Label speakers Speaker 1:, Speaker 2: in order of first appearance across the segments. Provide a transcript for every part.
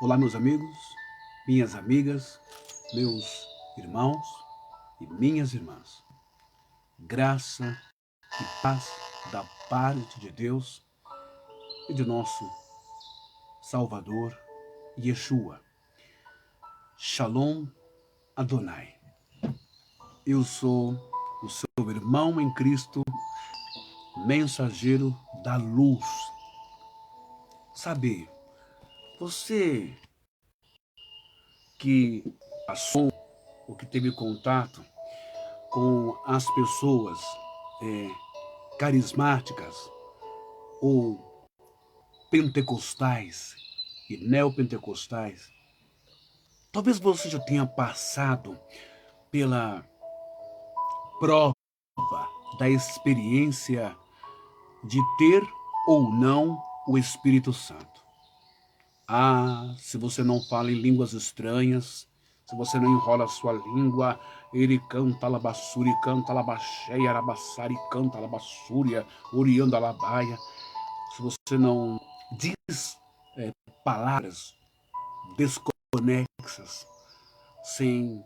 Speaker 1: Olá, meus amigos, minhas amigas, meus irmãos e minhas irmãs. Graça e paz da parte de Deus e de nosso Salvador, Yeshua. Shalom Adonai. Eu sou o seu irmão em Cristo, mensageiro da luz. Sabe, você que passou ou que teve contato com as pessoas carismáticas ou pentecostais e neopentecostais, talvez você já tenha passado pela prova da experiência de ter ou não o Espírito Santo. Se você não fala em línguas estranhas, se você não enrola a sua língua, ele canta alabassuri, canta alabaxeia, arabassari, canta alabassúria, orianda alabaia. Se você não diz palavras desconexas, sem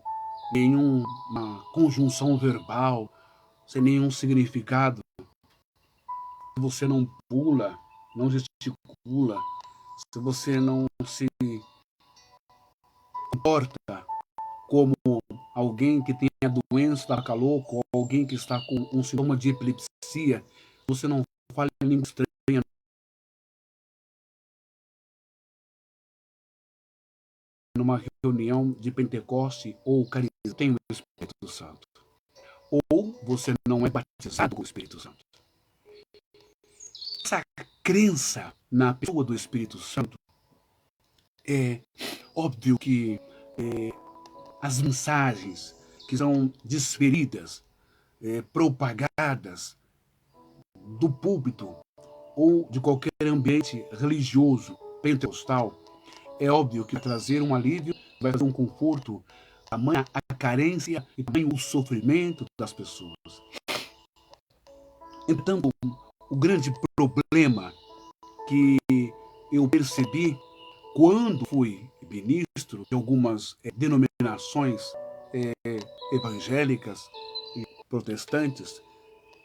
Speaker 1: nenhuma conjunção verbal, sem nenhum significado, se você não pula, não gesticula, se você não se comporta como alguém que tem a doença da vaca louca, ou alguém que está com um sintoma de epilepsia, você não fala em língua estranha numa reunião de Pentecoste ou carisma, tem o Espírito Santo. Ou você não é batizado com o Espírito Santo. Essa crença na pessoa do Espírito Santo é óbvio que as mensagens que são desferidas, propagadas do púlpito ou de qualquer ambiente religioso pentecostal, é óbvio que trazer um alívio vai fazer um conforto, tamanha a carência e também o sofrimento das pessoas. Entretanto, o grande problema que eu percebi quando fui ministro de algumas denominações evangélicas e protestantes,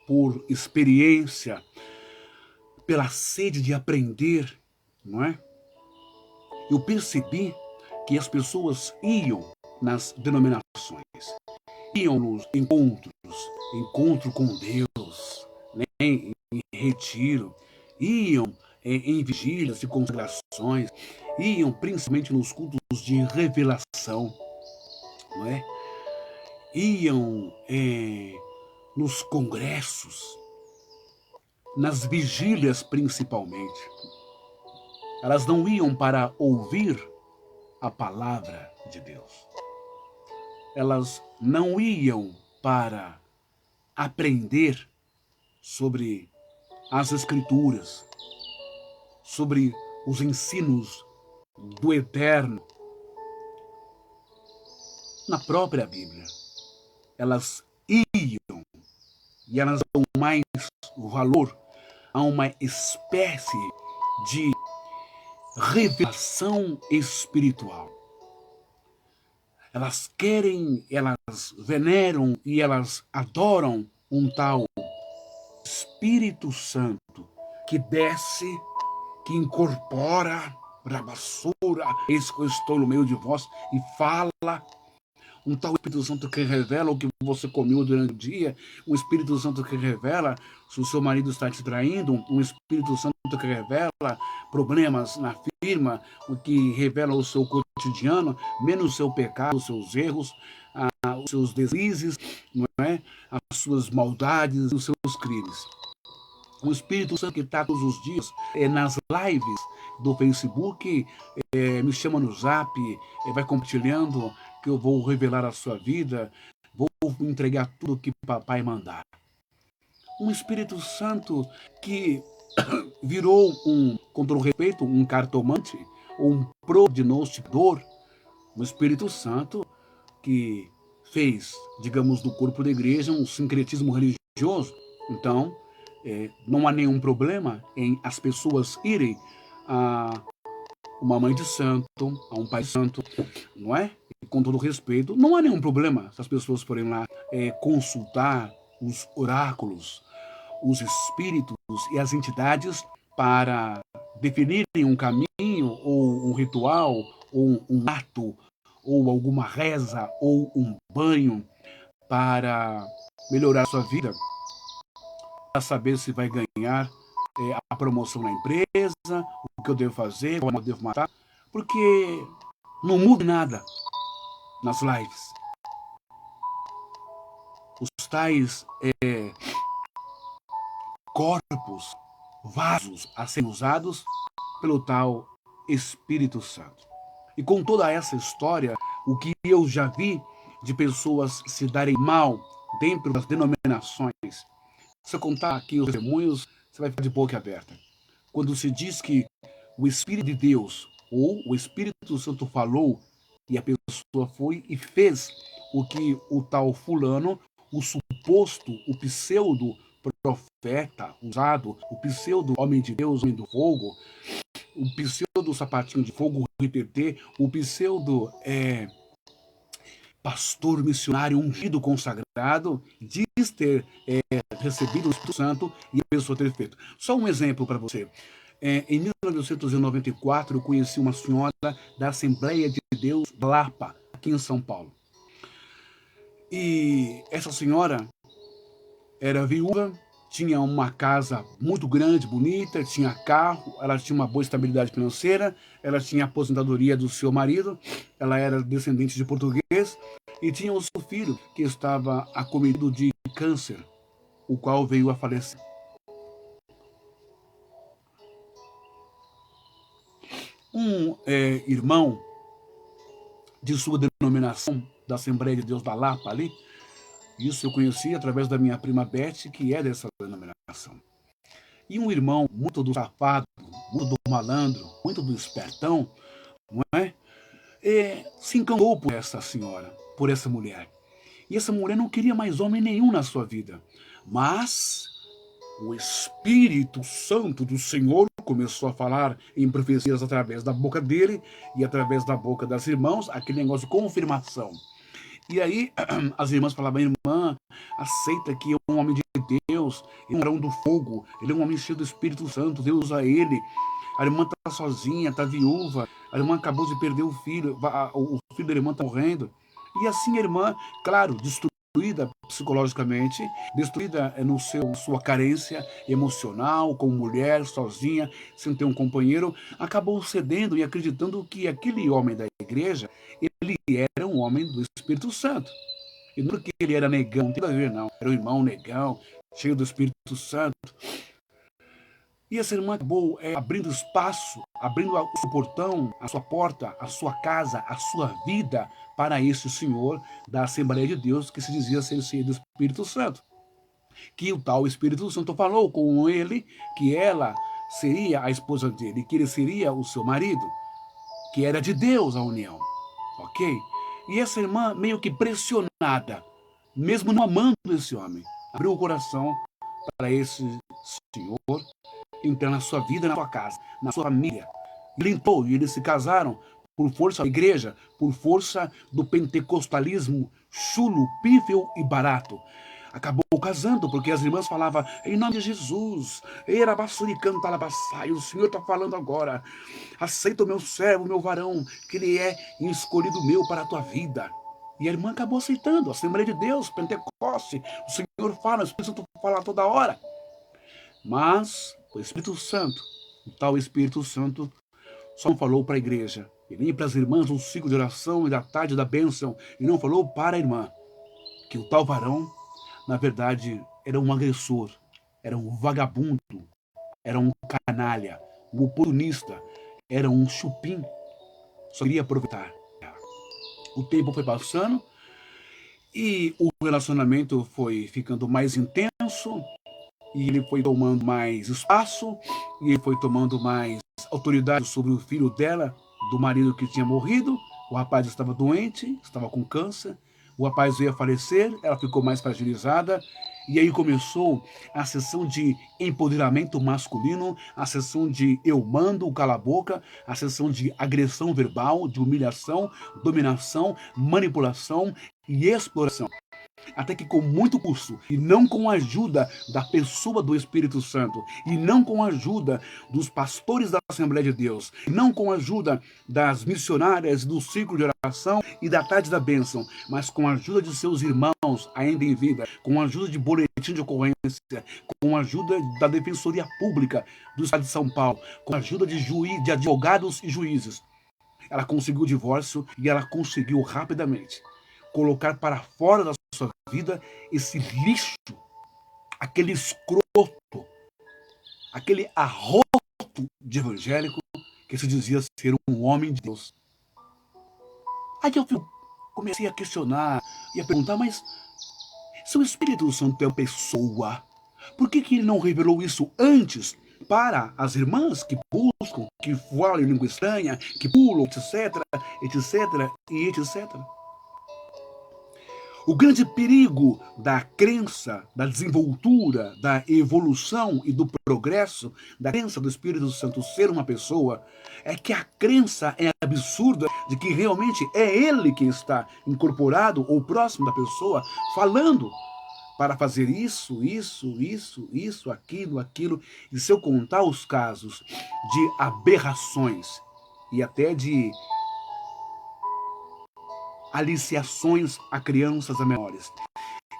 Speaker 1: por experiência, pela sede de aprender, não é? Eu percebi que as pessoas iam nas denominações, iam nos encontro com Deus, né, em retiro, iam em vigílias e consagrações, iam principalmente nos cultos de revelação, não é? Iam nos congressos, nas vigílias principalmente. Elas não iam para ouvir a palavra de Deus. Elas não iam para aprender sobre as Escrituras, sobre os ensinos do Eterno na própria Bíblia. Elas iam e elas dão mais valor a uma espécie de revelação espiritual. Elas querem, elas veneram e elas adoram um tal Espírito Santo que desce, que incorpora, rabassura, eis que eu estou no meio de vós, e fala. Um tal Espírito Santo que revela o que você comeu durante o dia, um Espírito Santo que revela se o seu marido está te traindo, um Espírito Santo que revela problemas na firma, o que revela o seu cotidiano, menos o seu pecado, os seus erros, os seus deslizes, não é? As suas maldades, os seus crimes. O Espírito Santo que está todos os dias nas lives do Facebook, me chama no Zap, vai compartilhando que eu vou revelar a sua vida, vou entregar tudo que papai mandar. Um Espírito Santo que virou com todo respeito, um cartomante, ou um prognosticador. Um Espírito Santo que fez, digamos, do corpo da igreja um sincretismo religioso. Então, não há nenhum problema em as pessoas irem uma mãe de santo, a um pai de santo, não é? E com todo respeito, não há nenhum problema se as pessoas forem lá consultar os oráculos, os espíritos e as entidades para definirem um caminho, ou um ritual, ou um ato, ou alguma reza, ou um banho para melhorar a sua vida, para saber se vai ganhar a promoção na empresa, o que eu devo fazer, como eu devo matar, porque não muda nada nas lives. Os tais corpos, vasos a serem usados pelo tal Espírito Santo. E com toda essa história, o que eu já vi de pessoas se darem mal dentro das denominações, se eu contar aqui os testemunhos, você vai ficar de boca aberta. Quando se diz que o Espírito de Deus, ou o Espírito Santo falou, e a pessoa foi e fez o que o tal fulano, o suposto, o pseudo profeta usado, o pseudo homem de Deus, homem do fogo, o pseudo sapatinho de fogo, o pseudo pastor missionário ungido consagrado, diz ter recebido o Espírito Santo e a pessoa ter feito. Só um exemplo para você. Em 1994, eu conheci uma senhora da Assembleia de Deus Lapa, aqui em São Paulo. E essa senhora era viúva, tinha uma casa muito grande, bonita, tinha carro, ela tinha uma boa estabilidade financeira, ela tinha a aposentadoria do seu marido, ela era descendente de português e tinha o seu filho que estava acometido de câncer, o qual veio a falecer. Um irmão de sua denominação, da Assembleia de Deus da Lapa ali, isso eu conheci através da minha prima Beth, que é dessa denominação. E um irmão muito do safado, muito do malandro, muito do espertão, não é? Se encantou por essa senhora, por essa mulher. E essa mulher não queria mais homem nenhum na sua vida. Mas o Espírito Santo do Senhor começou a falar em profecias através da boca dele e através da boca das irmãs, aquele negócio de confirmação. E aí as irmãs falavam: irmã, aceita que é um homem de Deus, é um varão do fogo, ele é um homem cheio do Espírito Santo, Deus usa ele. A irmã está sozinha, está viúva, a irmã acabou de perder o filho da irmã está morrendo. E assim a irmã, claro, destruída psicologicamente, destruída no sua carência emocional, como mulher, sozinha, sem ter um companheiro, acabou cedendo e acreditando que aquele homem da igreja, ele era um homem do Espírito Santo. E não porque ele era negão, não tem a ver, não. Era um irmão negão, cheio do Espírito Santo. E essa irmã acabou abrindo espaço, abrindo o seu portão, a sua porta, a sua casa, a sua vida para esse senhor da Assembleia de Deus, que se dizia ser cheio do Espírito Santo. Que o tal Espírito Santo falou com ele que ela seria a esposa dele, que ele seria o seu marido, que era de Deus a união. Ok? E essa irmã, meio que pressionada, mesmo não amando esse homem, abriu o coração para esse senhor entrar na sua vida, na sua casa, na sua família. Ele entrou e eles se casaram por força da igreja, por força do pentecostalismo chulo, pífio e barato. Acabou casando, porque as irmãs falavam: em nome de Jesus, o Senhor está falando agora, aceita o meu servo, o meu varão, que ele é escolhido meu para a tua vida. E a irmã acabou aceitando, a Assembleia de Deus, Pentecoste, o Senhor fala, o Espírito Santo fala toda hora. Mas o Espírito Santo, o tal Espírito Santo, só falou para a igreja, e nem para as irmãs um ciclo de oração e da tarde da bênção, e não falou para a irmã que o tal varão, na verdade, era um agressor, era um vagabundo, era um canalha, um oportunista, era um chupim, só queria aproveitar. O tempo foi passando e o relacionamento foi ficando mais intenso, e ele foi tomando mais espaço, e ele foi tomando mais autoridade sobre o filho dela, do marido que tinha morrido. O rapaz estava doente, estava com câncer, o rapaz veio a falecer, ela ficou mais fragilizada, E aí começou a sessão de empoderamento masculino, a sessão de eu mando, cala a boca, a sessão de agressão verbal, de humilhação, dominação, manipulação e exploração. Até que com muito custo, e não com a ajuda da pessoa do Espírito Santo, e não com a ajuda dos pastores da Assembleia de Deus, e não com a ajuda das missionárias do ciclo de oração e da tarde da bênção, mas com a ajuda de seus irmãos ainda em vida, com a ajuda de boletim de ocorrência, com a ajuda da Defensoria Pública do Estado de São Paulo, com a ajuda de advogados e juízes, ela conseguiu o divórcio e ela conseguiu rapidamente colocar para fora da sua vida esse lixo, aquele escroto, aquele arroto de evangélico que se dizia ser um homem de Deus. Aí eu comecei a questionar e a perguntar, mas se o Espírito Santo é uma pessoa, por que ele não revelou isso antes para as irmãs que buscam, que falam em língua estranha, que pulam, etc, etc e etc? O grande perigo da crença, da desenvoltura, da evolução e do progresso, da crença do Espírito Santo ser uma pessoa, é que a crença é absurda de que realmente é ele quem está incorporado ou próximo da pessoa, falando para fazer isso, aquilo. E se eu contar os casos de aberrações e até de aliciações a crianças a menores,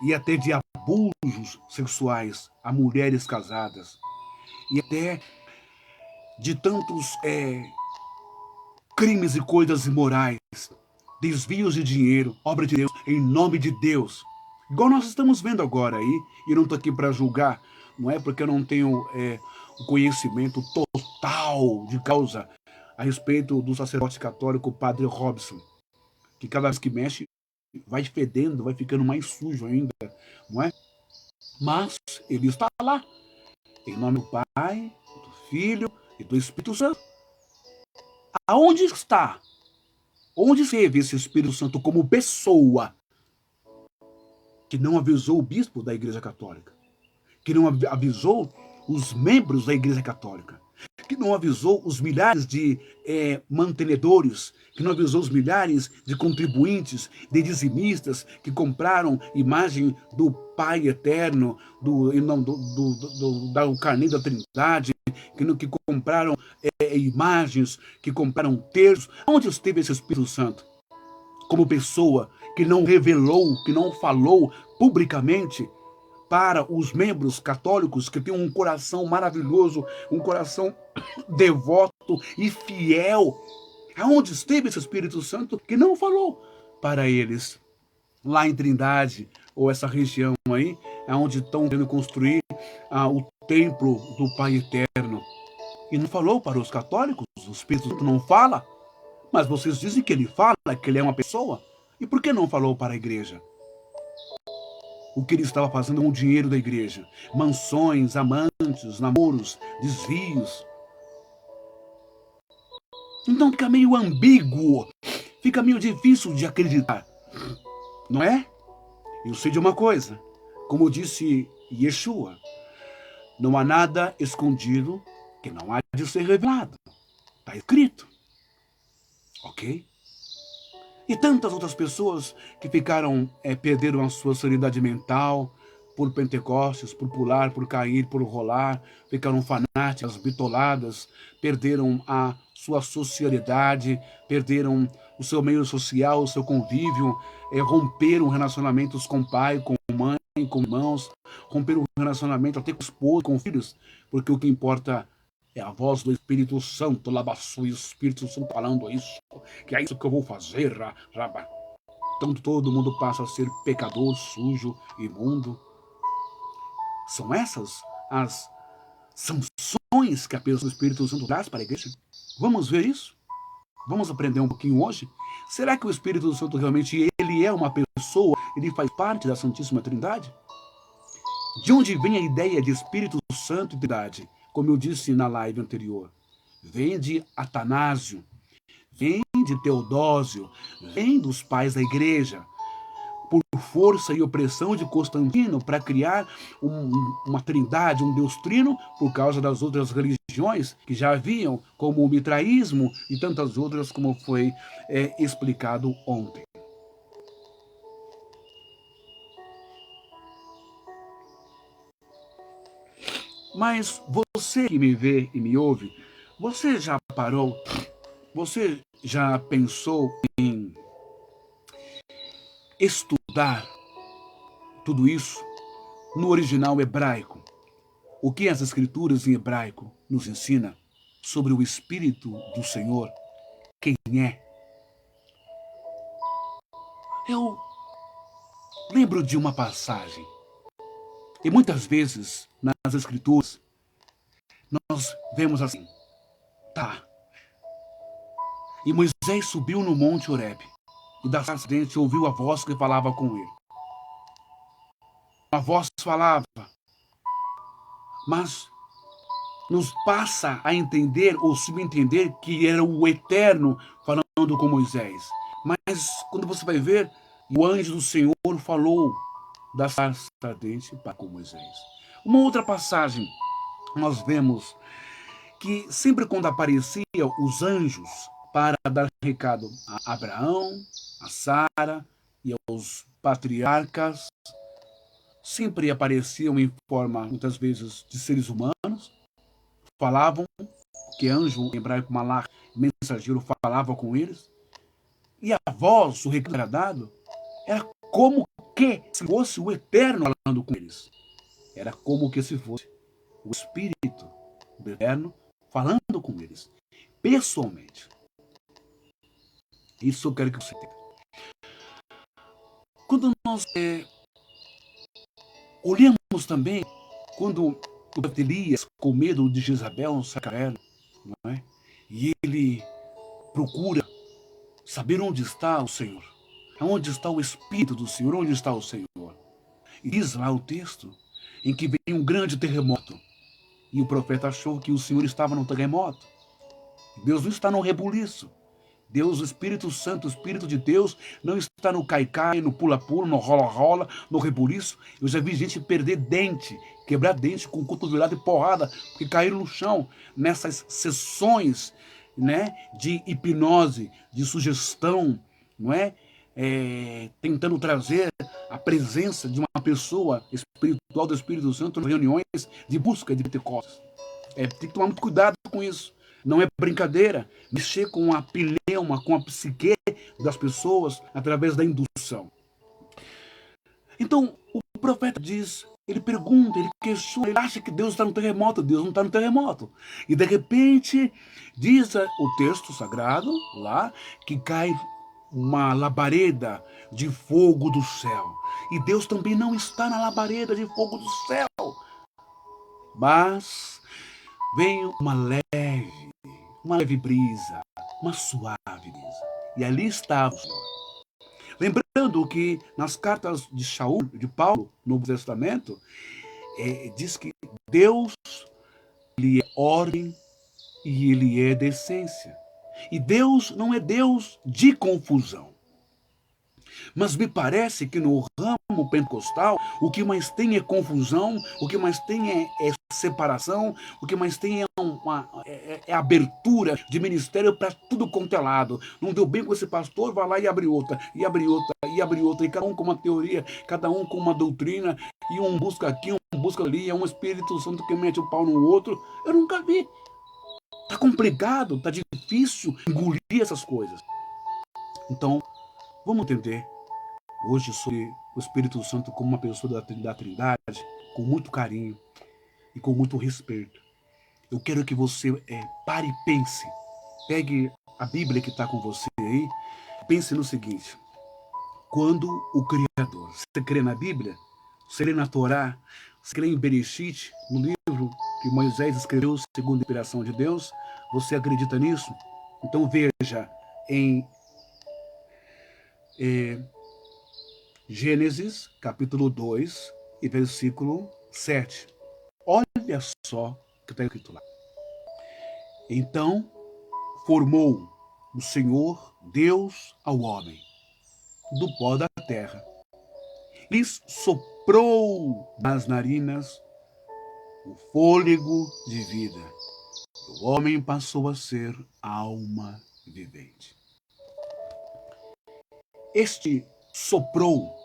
Speaker 1: e até de abusos sexuais a mulheres casadas, e até de tantos crimes e coisas imorais, desvios de dinheiro, obra de Deus, em nome de Deus. Igual nós estamos vendo agora aí, e eu não estou aqui para julgar, não é porque eu não tenho o conhecimento total de causa a respeito do sacerdote católico Padre Robson, que cada vez que mexe vai fedendo, vai ficando mais sujo ainda, não é? Mas ele está lá, em nome do Pai, do Filho e do Espírito Santo. Aonde está? Onde esteve esse Espírito Santo como pessoa que não avisou o bispo da Igreja Católica, que não avisou os membros da Igreja Católica, que não avisou os milhares de mantenedores, que não avisou os milhares de contribuintes, de dizimistas que compraram imagem do Pai Eterno, do Carneiro da Trindade, que compraram imagens, que compraram terços. Onde esteve esse Espírito Santo? Como pessoa que não revelou, que não falou publicamente para os membros católicos que têm um coração maravilhoso, um coração devoto e fiel. Aonde esteve esse Espírito Santo que não falou para eles? Lá em Trindade, ou essa região aí, onde estão querendo construir o templo do Pai Eterno. E não falou para os católicos? O Espírito Santo não fala? Mas vocês dizem que ele fala, que ele é uma pessoa? E por que não falou para a igreja? O que ele estava fazendo com o dinheiro da igreja? Mansões, amantes, namoros, desvios. Então fica meio ambíguo, fica meio difícil de acreditar, não é? Eu sei de uma coisa, como disse Yeshua, não há nada escondido que não há de ser revelado. Está escrito. Ok? E tantas outras pessoas que perderam a sua sanidade mental por Pentecostes, por pular, por cair, por rolar, ficaram fanáticas, bitoladas, perderam a sua socialidade, perderam o seu meio social, o seu convívio, romperam relacionamentos com pai, com mãe, com irmãos, romperam o relacionamento até com esposa, com filhos, porque o que importa é a voz do Espírito Santo, Labassu, e o Espírito Santo falando isso, que é isso que eu vou fazer, Rabá. Então todo mundo passa a ser pecador, sujo, imundo. São essas as sanções que a pessoa do Espírito Santo traz para a igreja? Vamos ver isso? Vamos aprender um pouquinho hoje? Será que o Espírito Santo realmente ele é uma pessoa? Ele faz parte da Santíssima Trindade? De onde vem a ideia de Espírito Santo e Trindade? Como eu disse na live anterior, vem de Atanásio, vem de Teodósio, vem dos pais da igreja. por força e opressão de Constantino para criar uma trindade, um Deus trino, por causa das outras religiões que já haviam, como o mitraísmo e tantas outras, como foi explicado ontem. Mas você que me vê e me ouve, você já parou, você já pensou em estudar tudo isso no original hebraico? O que as escrituras em hebraico nos ensina sobre o Espírito do Senhor? Quem é? Eu lembro de uma passagem, e muitas vezes nas escrituras nós vemos assim, tá, e Moisés subiu no monte Horebe, e da frente ouviu a voz que falava com ele. A voz falava, mas nos passa a entender ou subentender que era o Eterno falando com Moisés. Mas quando você vai ver, o anjo do Senhor falou da sarça ardente para com Moisés. Uma outra passagem, nós vemos que sempre quando apareciam os anjos para dar recado a Abraão, a Sara e aos patriarcas, sempre apareciam em forma, muitas vezes, de seres humanos, falavam, que anjo em hebraico malach, mensageiro, falava com eles, e a voz, o recado era dado, era como que se fosse o Eterno falando com eles. Era como que se fosse o Espírito do Eterno falando com eles, pessoalmente. Isso eu quero que você tenha. Quando nós olhamos também, quando o profeta Elias, com medo de Jezabel, não é? E ele procura saber onde está o Senhor, onde está o Espírito do Senhor, onde está o Senhor. E diz lá o texto em que vem um grande terremoto. E o profeta achou que o Senhor estava no terremoto. Deus não está no rebuliço. Deus, o Espírito Santo, o Espírito de Deus, não está no caicai, no pula-pula, no rola-rola, no rebuliço. Eu já vi gente perder dente, quebrar dente com cotovelada e porrada, porque caíram no chão nessas sessões, né, de hipnose, de sugestão, não é? Tentando trazer a presença de uma pessoa espiritual do Espírito Santo em reuniões de busca de Pentecostes. Tem que tomar muito cuidado com isso. Não é brincadeira mexer com a pneuma, com a psique das pessoas através da indução. Então, o profeta diz, ele pergunta, ele questiona, ele acha que Deus está no terremoto. Deus não está no terremoto. E de repente, diz o texto sagrado lá, que cai uma labareda de fogo do céu. E Deus também não está na labareda de fogo do céu. Mas vem uma leve brisa, uma suave brisa. E ali estava o Senhor. Lembrando que nas cartas de Paulo, no Novo Testamento, diz que Deus, ele é ordem e ele é decência. E Deus não é Deus de confusão. Mas me parece que no ramo pentecostal, o que mais tem é confusão, o que mais tem é separação, o que mais tem é abertura de ministério para tudo quanto é lado. Não deu bem com esse pastor, vai lá e abre outra, e abre outra, e abre outra, e cada um com uma teoria, cada um com uma doutrina, e um busca aqui, um busca ali, é um Espírito Santo que mete o pau no outro. Eu nunca vi. Tá complicado, tá difícil engolir essas coisas. Então, vamos entender hoje sobre o Espírito Santo como uma pessoa da Trindade, com muito carinho e com muito respeito. Eu quero que você pare e pense. Pegue a Bíblia que está com você aí, pense no seguinte. Quando o Criador, você crê na Bíblia? Você crê na Torá? Você crê em Bereshit, no livro que Moisés escreveu segundo a inspiração de Deus? Você acredita nisso? Então veja em Gênesis, capítulo 2, e versículo 7. Olha só o que está escrito lá. Então formou o Senhor Deus ao homem, do pó da terra, lhes soprou nas narinas o fôlego de vida. O homem passou a ser alma vivente. Este soprou,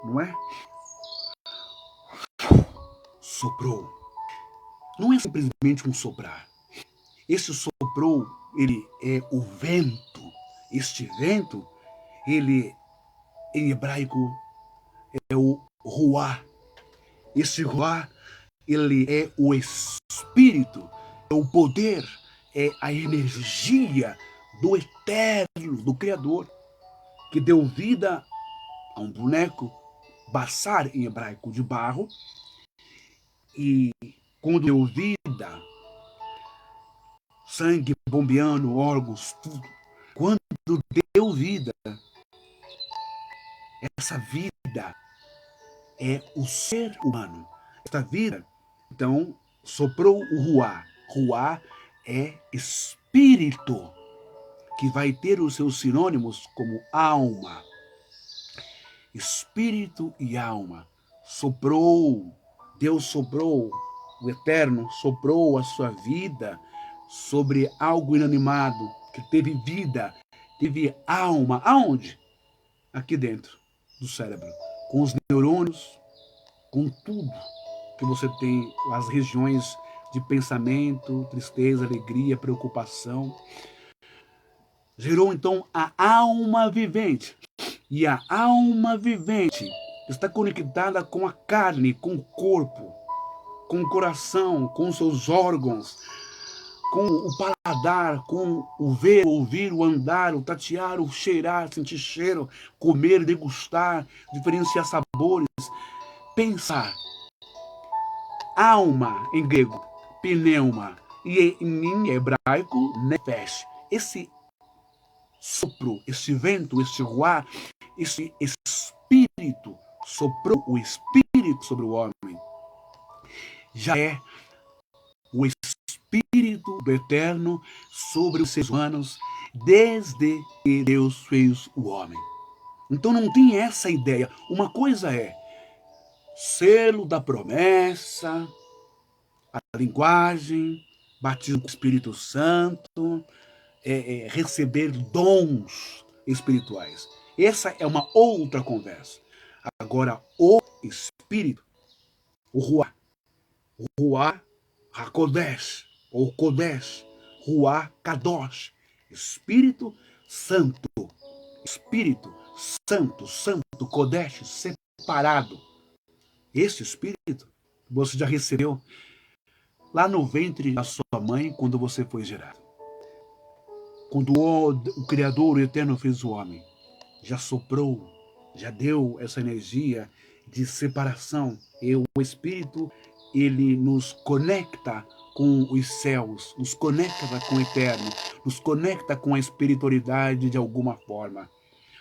Speaker 1: não é? Soprou. Não é simplesmente um soprar. Esse soprou, ele é o vento. Este vento, ele, em hebraico, é o ruá. Esse ruá, ele é o espírito, é o poder, é a energia do eterno, do Criador, que deu vida a um boneco, baçar em hebraico de barro, e quando deu vida, sangue bombeando, órgãos, tudo. Quando deu vida, essa vida é o ser humano. Essa vida, então, soprou o ruá. Ruá é espírito, que vai ter os seus sinônimos como alma. Espírito e alma. Soprou, Deus soprou, o Eterno soprou a sua vida sobre algo inanimado, que teve vida, teve alma. Aonde? Aqui dentro do cérebro. Com os neurônios, com tudo que você tem, as regiões de pensamento, tristeza, alegria, preocupação. Gerou então a alma vivente. E a alma vivente está conectada com a carne, com o corpo, com o coração, com os seus órgãos, com o paladar, com o ver, o ouvir, o andar, o tatear, o cheirar, sentir cheiro, comer, degustar, diferenciar sabores, pensar. Alma em grego, pneuma, e em hebraico, nefesh. Esse sopro, esse vento, esse ruá, esse espírito, soprou o espírito sobre o homem. Já é o espírito do eterno sobre os seres humanos desde que Deus fez o homem. Então não tem essa ideia. Uma coisa é selo da promessa, a linguagem, batismo com o Espírito Santo, receber dons espirituais. Essa é uma outra conversa. Agora, o Espírito, o Ruá HaKodesh, ou Kodesh, Ruá Kadosh, Espírito Santo, Espírito Santo, Santo, Kodesh, separado. Esse Espírito você já recebeu lá no ventre da sua mãe quando você foi gerado. Quando o Criador, o Eterno, fez o homem, já soprou, já deu essa energia de separação. E o Espírito, ele nos conecta com os céus, nos conecta com o Eterno, nos conecta com a espiritualidade de alguma forma.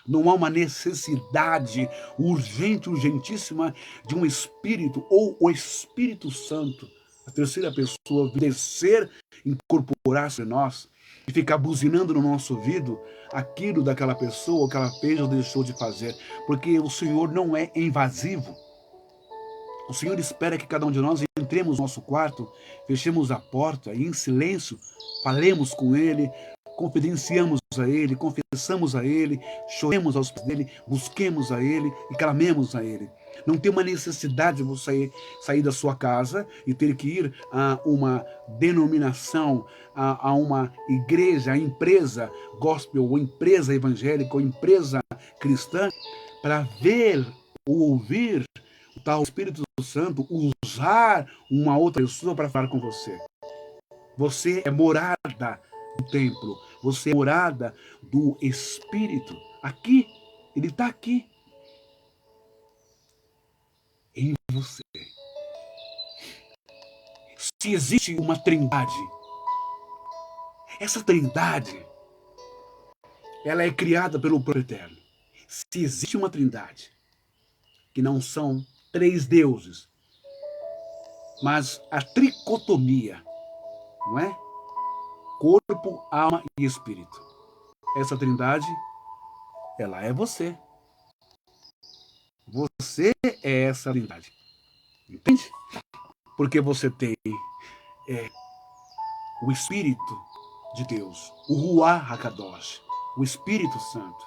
Speaker 1: Não há uma necessidade urgente, urgentíssima de um Espírito ou o Espírito Santo, a terceira pessoa, descer, incorporar-se em nós e ficar buzinando no nosso ouvido aquilo daquela pessoa que ela fez ou deixou de fazer, porque o Senhor não é invasivo. O Senhor espera que cada um de nós entremos no nosso quarto, fechemos a porta e em silêncio falemos com Ele, confidenciamos a Ele, confessamos a Ele, choremos aos pés dEle, busquemos a Ele e clamemos a Ele. Não tem uma necessidade de você sair da sua casa e ter que ir a uma denominação, a uma igreja, a empresa gospel, ou empresa evangélica, ou empresa cristã, para ver ou ouvir o tal Espírito Santo usar uma outra pessoa para falar com você. Você é morada do templo, você é morada do Espírito. Aqui, ele está aqui em você. Se existe uma trindade, essa trindade, ela é criada pelo próprio Eterno. Se existe uma trindade, que não são três deuses, mas a tricotomia, não é? Corpo, alma e espírito. Essa trindade, ela é você. Você é essa trindade. Entende? Porque você tem o Espírito de Deus, o Ruach HaKadosh, o Espírito Santo,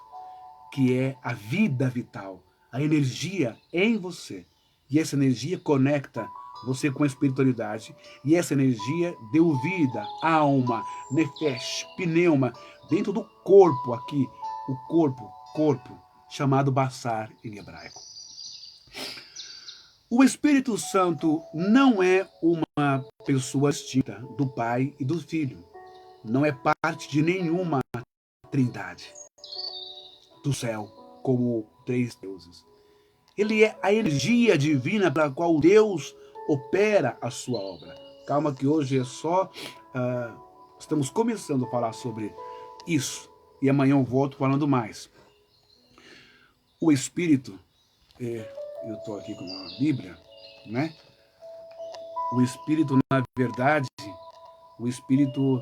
Speaker 1: que é a vida vital, a energia em você. E essa energia conecta você com a espiritualidade. E essa energia deu vida, alma, nefesh, pneuma, dentro do corpo aqui, o corpo, chamado Bassar em hebraico. O Espírito Santo não é uma pessoa distinta do Pai e do Filho. Não é parte de nenhuma trindade do céu, como três deuses. Ele é a energia divina pela qual Deus opera a sua obra. Calma que hoje é só... estamos começando a falar sobre isso. E amanhã eu volto falando mais. O Espírito... eu estou aqui com a Bíblia, né? O Espírito, na verdade, o Espírito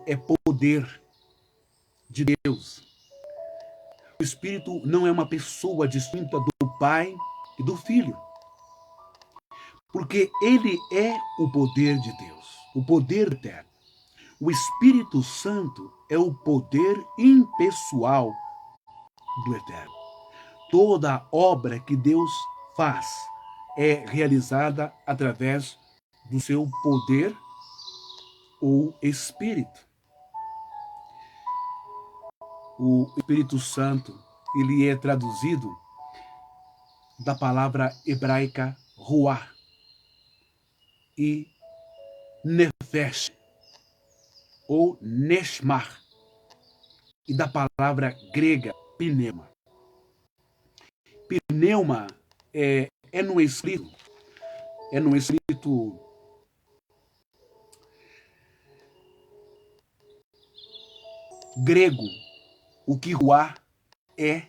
Speaker 1: é poder de Deus. O Espírito não é uma pessoa distinta do Pai e do Filho. Porque ele é o poder de Deus, o poder eterno. O Espírito Santo é o poder impessoal do Eterno. Toda obra que Deus faz é realizada através do seu poder ou Espírito. O Espírito Santo, ele é traduzido da palavra hebraica ruach e nefesh, ou neshma, e da palavra grega pneuma. Pneuma é no escrito grego o que ruach é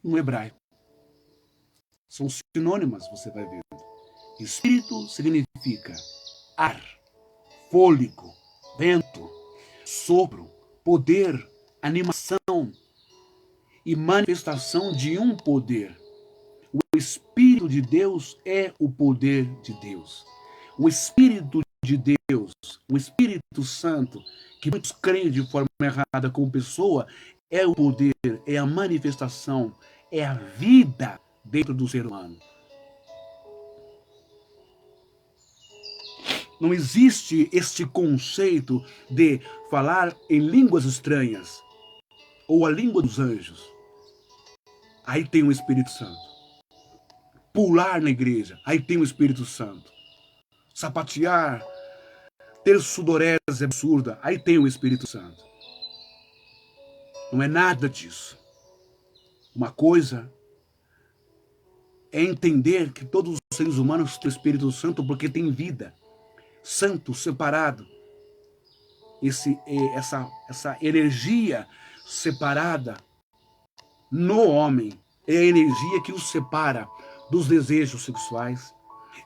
Speaker 1: no hebraico. São sinônimas, você vai ver. Espírito significa ar, fôlego, vento, sopro, poder, animação e manifestação de um poder. O Espírito de Deus é o poder de Deus. O Espírito de Deus, o Espírito Santo, que muitos creem de forma errada como pessoa, é o poder, é a manifestação, é a vida dentro do ser humano. Não existe este conceito de falar em línguas estranhas ou a língua dos anjos. Aí tem o Espírito Santo. Pular na igreja, aí tem o Espírito Santo. Sapatear, ter sudorese absurda, aí tem o Espírito Santo. Não é nada disso. Uma coisa é entender que todos os seres humanos têm o Espírito Santo porque tem vida. Santo, separado. Essa energia separada no homem é a energia que o separa dos desejos sexuais,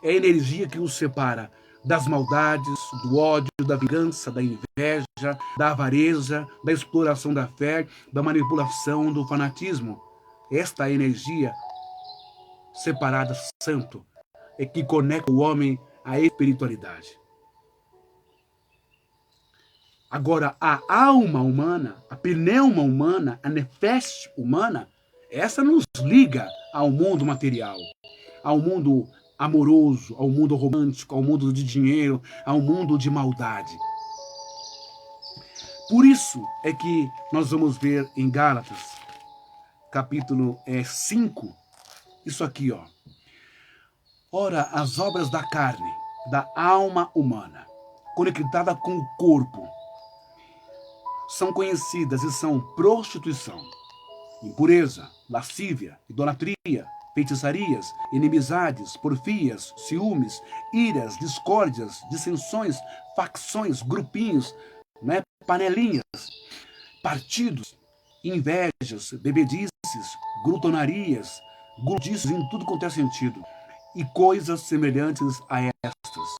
Speaker 1: é a energia que o separa das maldades, do ódio, da vingança, da inveja, da avareza, da exploração da fé, da manipulação, do fanatismo. Esta energia separada, santo, é que conecta o homem à espiritualidade. Agora, a alma humana, a pneuma humana, a nefesh humana, essa nos liga ao mundo material, ao mundo amoroso, ao mundo romântico, ao mundo de dinheiro, ao mundo de maldade. Por isso é que nós vamos ver em Gálatas, capítulo 5, isso aqui, ó. Ora, as obras da carne, da alma humana, conectada com o corpo, são conhecidas e são prostituição, impureza, lascívia, idolatria, feitiçarias, inimizades, porfias, ciúmes, iras, discórdias, dissensões, facções, grupinhos, né, panelinhas, partidos, invejas, bebedices, glutonarias, gludices em tudo quanto é sentido, e coisas semelhantes a estas,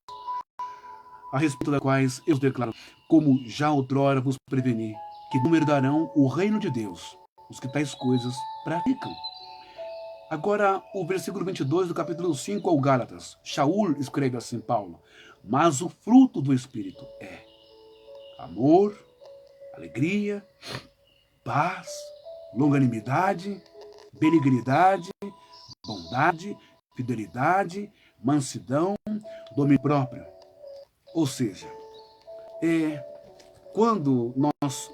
Speaker 1: a respeito das quais eu declaro, como já outrora vos preveni, que não herdarão o reino de Deus os que tais coisas praticam. Agora, o versículo 22 do capítulo 5 ao Gálatas. Shaul escreve assim, Paulo: mas o fruto do Espírito é amor, alegria, paz, longanimidade, benignidade, bondade, fidelidade, mansidão, domínio próprio. Ou seja, quando nós...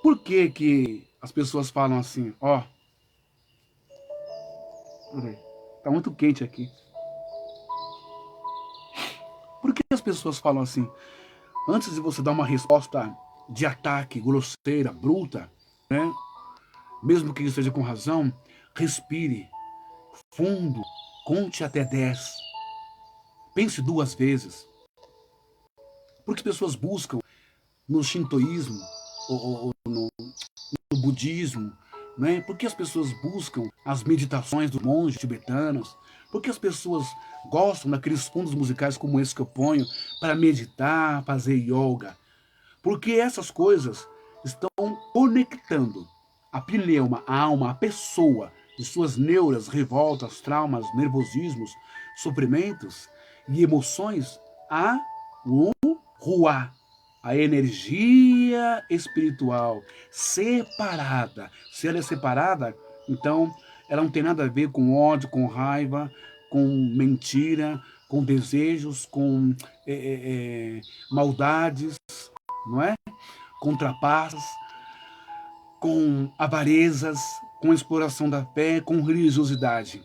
Speaker 1: por que as pessoas falam assim, ó... tá muito quente aqui. Por que as pessoas falam assim? Antes de você dar uma resposta de ataque, grosseira, bruta, né? Mesmo que esteja com razão, respire fundo, conte até 10. Pense 2 vezes. Porque as pessoas buscam no shintoísmo, ou no budismo, né? Por que as pessoas buscam as meditações dos monges tibetanos? Por que as pessoas gostam daqueles fundos musicais como esse que eu ponho para meditar, fazer yoga? Porque essas coisas estão conectando a pneuma, a alma, a pessoa, de suas neuras, revoltas, traumas, nervosismos, sofrimentos e emoções a Ruá, a energia espiritual separada. Se ela é separada, então ela não tem nada a ver com ódio, com raiva, com mentira, com desejos, com maldades, não é? Com trapaças, com avarezas, com exploração da fé, com religiosidade.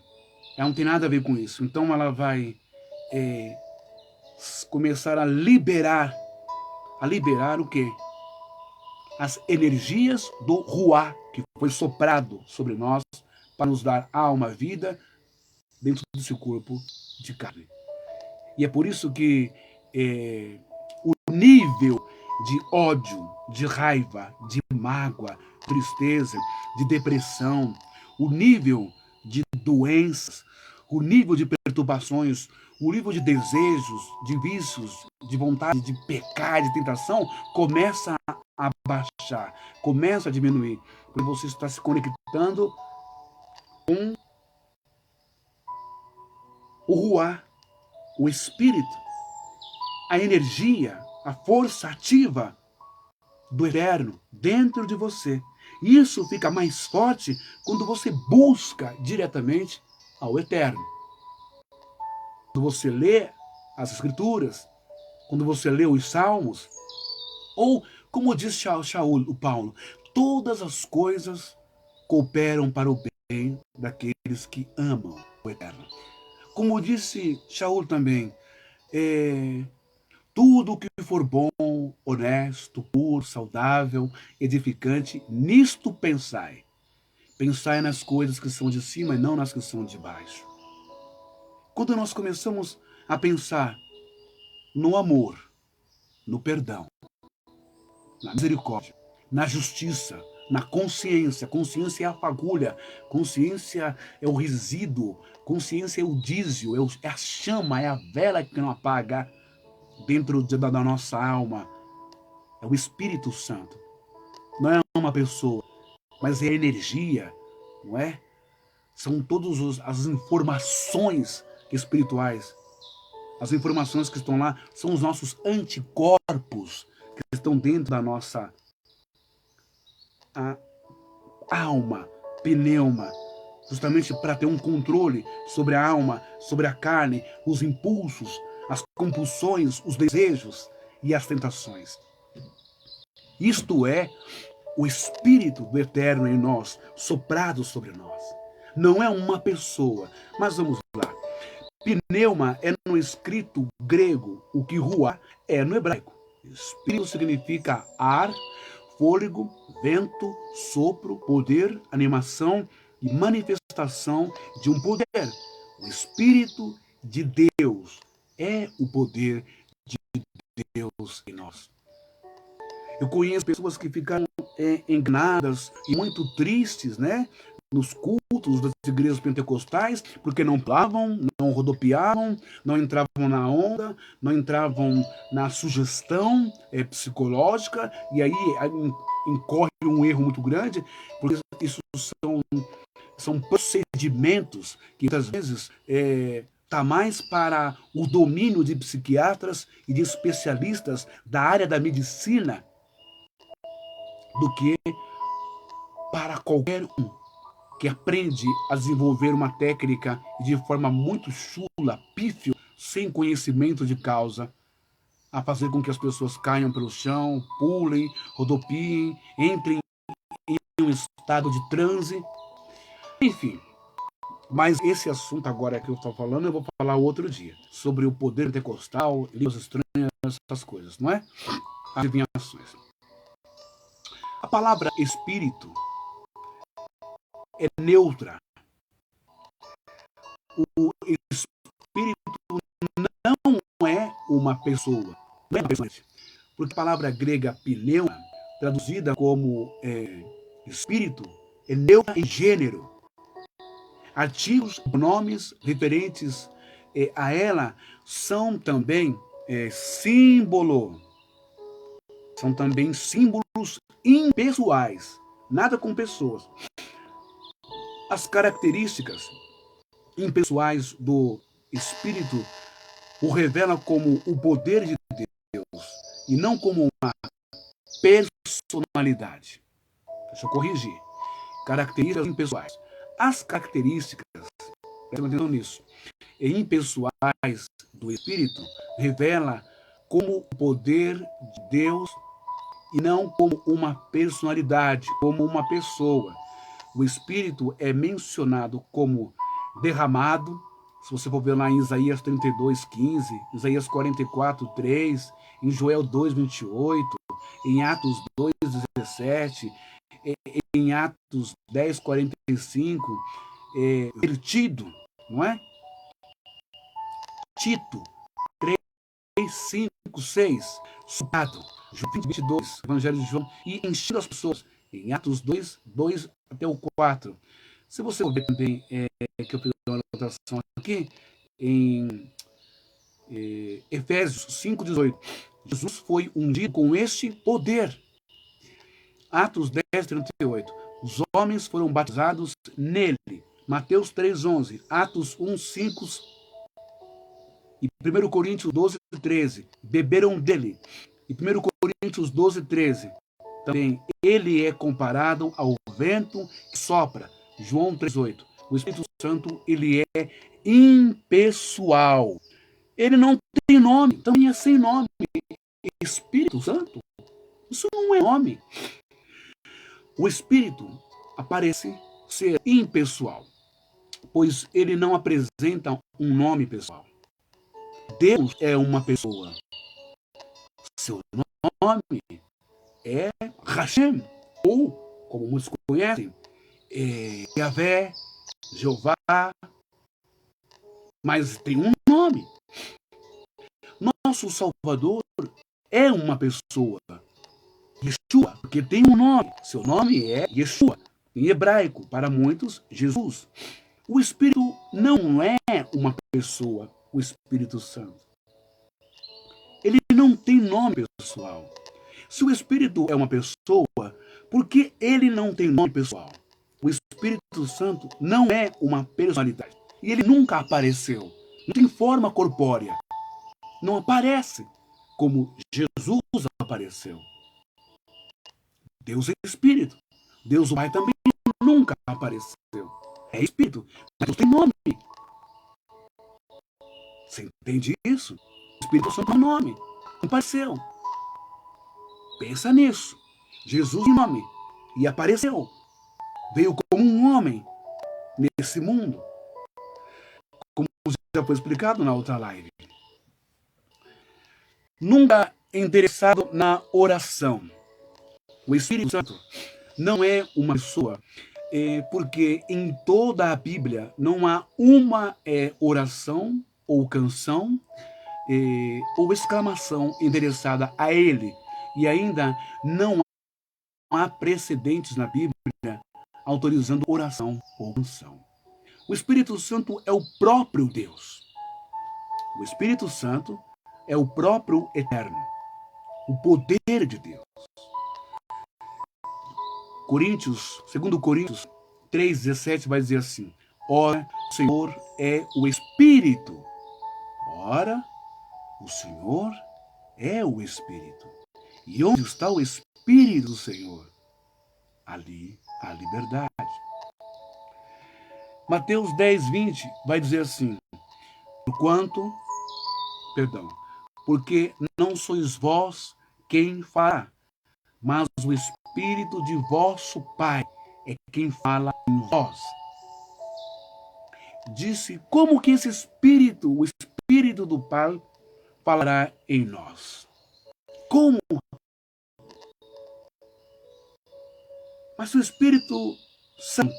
Speaker 1: Ela não tem nada a ver com isso. Então ela vai começar a liberar o quê? As energias do Ruá, que foi soprado sobre nós para nos dar alma, vida, dentro desse corpo de carne. E é por isso que o nível de ódio, de raiva, de mágoa, tristeza, de depressão, o nível de doenças, o nível de perturbações, o nível de desejos, de vícios, de vontade de pecar, de tentação, começa a baixar, começa a diminuir, porque você está se conectando com o Ruá, o Espírito, a energia, a força ativa do Eterno dentro de você. Isso fica mais forte quando você busca diretamente ao Eterno. Quando você lê as Escrituras, quando você lê os Salmos, ou, como diz Shaul, o Paulo, todas as coisas cooperam para o bem daqueles que amam o Eterno. Como disse Shaul também, tudo que for bom, honesto, puro, saudável, edificante, nisto pensai. Pensai nas coisas que são de cima e não nas que são de baixo. Quando nós começamos a pensar no amor, no perdão, na misericórdia, na justiça, na consciência. Consciência é a fagulha, consciência é o resíduo, consciência é o dízio, é a chama, é a vela que não apaga dentro da nossa alma. É o Espírito Santo. Não é uma pessoa, mas é a energia, não é? São todas as informações espirituais. As informações que estão lá são os nossos anticorpos que estão dentro da nossa alma, pneuma, justamente para ter um controle sobre a alma, sobre a carne, os impulsos, as compulsões, os desejos e as tentações. Isto é o Espírito do Eterno em nós, soprado sobre nós. Não é uma pessoa, mas vamos lá. Pneuma é no escrito grego, o que ruá é no hebraico. Espírito significa ar, fôlego, vento, sopro, poder, animação e manifestação de um poder. O Espírito de Deus é o poder de Deus em nós. Eu conheço pessoas que ficaram enganadas e muito tristes, né? Nos cultos das igrejas pentecostais, porque não falavam, não rodopiavam, não entravam na onda, não entravam na sugestão psicológica, e aí incorre um erro muito grande, porque isso são procedimentos que muitas vezes está mais para o domínio de psiquiatras e de especialistas da área da medicina do que para qualquer um que aprende a desenvolver uma técnica de forma muito chula, pífio, sem conhecimento de causa, a fazer com que as pessoas caiam pelo chão, pulem, rodopiem, entrem em um estado de transe, enfim. Mas esse assunto agora que eu estou falando, eu vou falar outro dia, sobre o poder pentecostal, línguas estranhas, essas coisas, não é? Adivinhações. A palavra espírito é neutra. O espírito não é uma pessoa. Não é uma pessoa. Porque a palavra grega pneuma, traduzida como espírito, é neutra em gênero. Artigos, pronomes referentes a ela são também símbolo. São também símbolos impessoais. Nada com pessoas. As características impessoais do Espírito o revelam como o poder de Deus e não como uma personalidade. Deixa eu corrigir. Características impessoais. As características, prestem atenção nisso, impessoais do Espírito revela como o poder de Deus e não como uma personalidade, como uma pessoa. O Espírito é mencionado como derramado, se você for ver lá em Isaías 32:15, Isaías 44:3, em Joel 2:28, em Atos 2:17, em Atos 10:45, vertido, não é? Tito 3:5-6, soprado, João 20:22, Evangelho de João, e enchendo as pessoas, em Atos 2:2 até o 4. Se você ver também, que eu fiz uma anotação aqui, em Efésios 5:18, Jesus foi ungido com este poder. Atos 10:38, os homens foram batizados nele. Mateus 3:11, Atos 1:5 e 1 Coríntios 12:13, beberam dele. E 1 Coríntios 12:13, também ele é comparado ao vento que sopra. João 3:8. O Espírito Santo, ele é impessoal. Ele não tem nome, também é sem nome. Espírito Santo, isso não é nome. O Espírito aparece ser impessoal, pois ele não apresenta um nome pessoal. Deus é uma pessoa. Seu nome é Hashem, ou, como muitos conhecem, Yahvé, Jeová, mas tem um nome. Nosso Salvador é uma pessoa, Yeshua, porque tem um nome. Seu nome é Yeshua, em hebraico, para muitos, Jesus. O Espírito não é uma pessoa, o Espírito Santo. Ele não tem nome pessoal. Se o Espírito é uma pessoa, por que ele não tem nome pessoal? O Espírito Santo não é uma personalidade. E ele nunca apareceu. Não tem forma corpórea. Não aparece como Jesus apareceu. Deus é Espírito. Deus o Pai também nunca apareceu. É Espírito, mas não tem nome. Você entende isso? O Espírito Santo tem nome. Não apareceu. Pensa nisso. Jesus tem nome e apareceu. Veio como um homem nesse mundo. Como já foi explicado na outra live. Nunca interessado na oração. O Espírito Santo não é uma pessoa, porque em toda a Bíblia não há uma oração ou canção ou exclamação endereçada a ele. E ainda não há precedentes na Bíblia autorizando oração ou canção. O Espírito Santo é o próprio Deus. O Espírito Santo é o próprio Eterno. O poder de Deus. Segundo Coríntios 3,17 vai dizer assim: ora, o Senhor é o Espírito. Ora, o Senhor é o Espírito. E onde está o Espírito do Senhor? Ali há liberdade. Mateus 10:20 vai dizer assim: porque não sois vós quem fará, mas o Espírito de vosso Pai é quem fala em vós. Disse, como que esse Espírito, o Espírito do Pai, falará em nós? Como? Mas o Espírito Santo,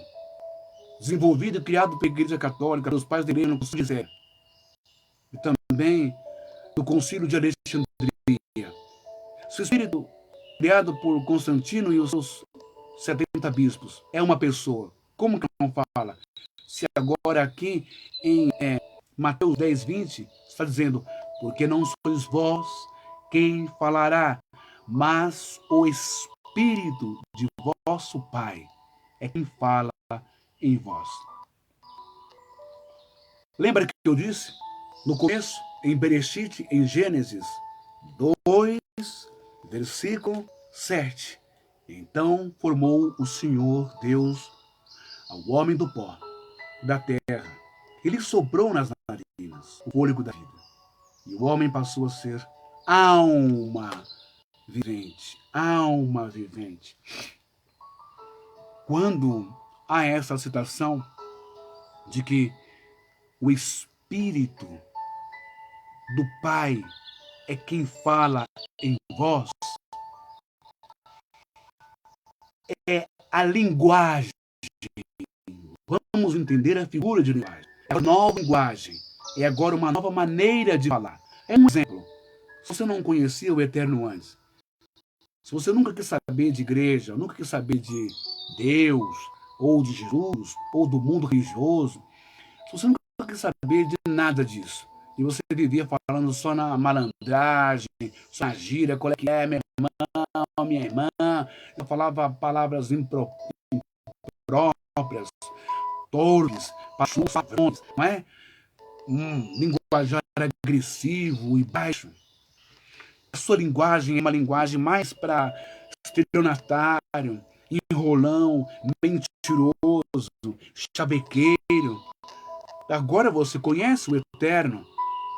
Speaker 1: desenvolvido e criado pela Igreja Católica, pelos pais da igreja, não consigo dizer. E também do Concílio de Alexandria. Se o Espírito, criado por Constantino e os seus 70 bispos, é uma pessoa, como que não fala? Se agora aqui em Mateus 10:20 está dizendo, porque não sois vós quem falará, mas o Espírito de vosso Pai é quem fala em vós. Lembra que eu disse no começo, em Bereshit, em Gênesis 2, versículo 7. Então formou o Senhor Deus ao homem do pó da terra. Ele soprou nas narinas o fôlego da vida. E o homem passou a ser alma vivente. Alma vivente. Quando há essa citação de que o Espírito do Pai é quem fala em vós, é a linguagem. Vamos entender a figura de linguagem. É uma nova linguagem. É agora uma nova maneira de falar. É um exemplo. Se você não conhecia o Eterno antes, se você nunca quis saber de igreja, nunca quis saber de Deus, ou de Jesus, ou do mundo religioso, se você nunca quis saber de nada disso, e você vivia falando só na malandragem, só na gíria, qual é que é, meu irmão, minha irmã, eu falava palavras impróprias, torres, palavrões, não é? Linguajar agressivo e baixo. A sua linguagem é uma linguagem mais para estelionatário, enrolão, mentiroso, chavequeiro. Agora você conhece o Eterno,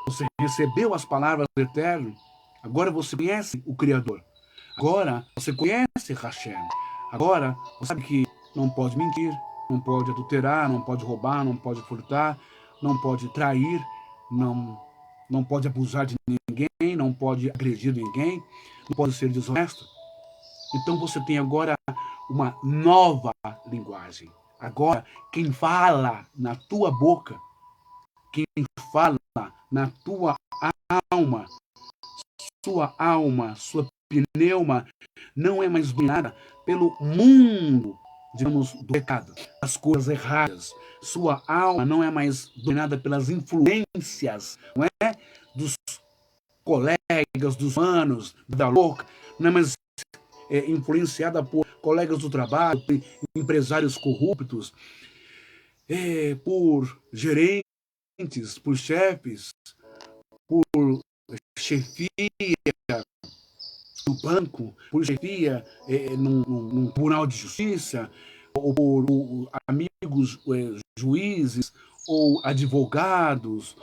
Speaker 1: você recebeu as palavras do Eterno, agora você conhece o Criador, agora você conhece Hashem, agora você sabe que não pode mentir, não pode adulterar, não pode roubar, não pode furtar, não pode trair, não pode abusar de ninguém, não pode agredir ninguém, não pode ser desonesto. Então você tem agora uma nova linguagem. Agora, quem fala na tua boca, quem fala na tua alma, sua pneuma, não é mais dominada pelo mundo, digamos, do pecado, as coisas erradas. Sua alma não é mais dominada pelas influências, não é? Dos colegas, dos humanos, da louca, não é mais influenciada por colegas do trabalho, por empresários corruptos, por gerentes, por chefes, por chefia no banco, por chefia num tribunal de justiça, ou por amigos juízes, ou advogados,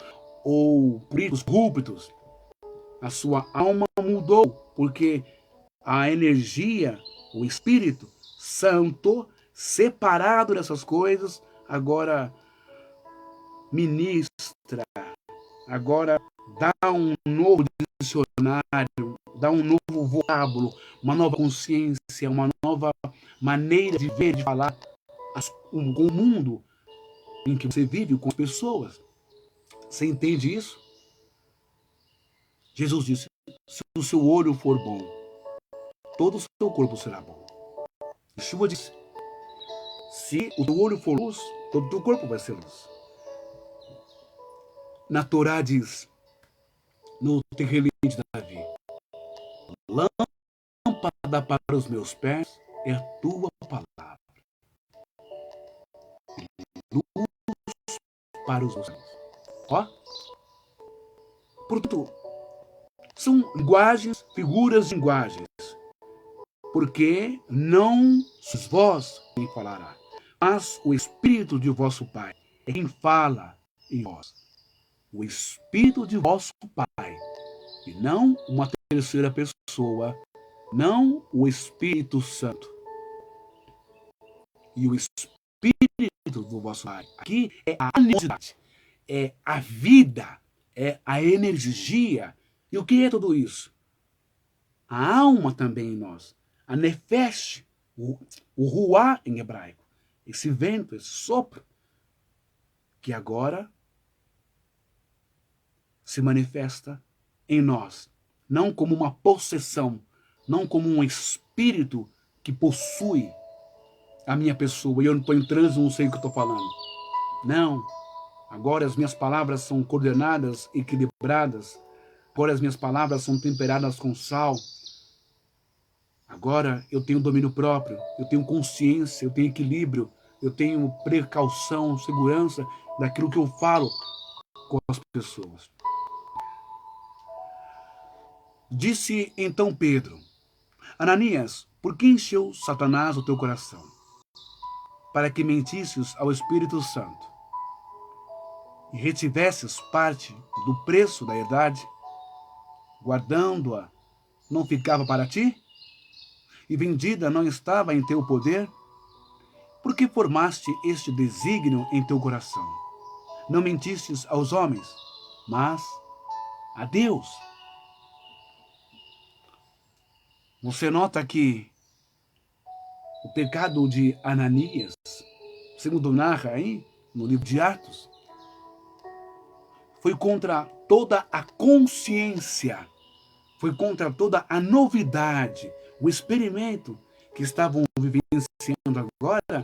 Speaker 1: ou políticos corruptos. A sua alma mudou, porque a energia, o Espírito Santo, separado dessas coisas, agora ministra, agora dá um novo dicionário, dá um novo vocábulo, uma nova consciência, uma nova maneira de ver, de falar com o mundo em que você vive, com as pessoas. Você entende isso? Jesus disse, se o seu olho for bom, todo o seu corpo será bom. Yeshua disse, se o teu olho for luz, todo o teu corpo vai ser luz. Na Torá diz, no Tehillim de Davi, lâmpada para os meus pés é a tua palavra. Luz para os homens. Ó. Portanto, são linguagens, figuras de linguagens. Porque não sois vós quem falará, mas o Espírito de vosso Pai é quem fala em vós. O Espírito de vosso Pai, e não uma terceira pessoa, não o Espírito Santo. E o Espírito do vosso Pai, aqui é a animosidade, é a vida, é a energia. E o que é tudo isso? A alma também em nós. A nefesh, o ruá em hebraico. Esse vento, esse sopro, que agora se manifesta em nós. Não como uma possessão, não como um espírito que possui a minha pessoa e eu não estou em transe, não sei o que estou falando. Não. Agora as minhas palavras são coordenadas, equilibradas. Agora as minhas palavras são temperadas com sal. Agora eu tenho domínio próprio, eu tenho consciência, eu tenho equilíbrio, eu tenho precaução, segurança daquilo que eu falo com as pessoas. Disse então Pedro: Ananias, por que encheu Satanás o teu coração? Para que mentisses ao Espírito Santo e retivesses parte do preço da herdade, guardando-a, não ficava para ti? E vendida não estava em teu poder? Por que formaste este desígnio em teu coração? Não mentistes aos homens, mas a Deus. Você nota que o pecado de Ananias, segundo narra aí no livro de Atos, foi contra toda a consciência, foi contra toda a novidade, o experimento que estavam vivenciando agora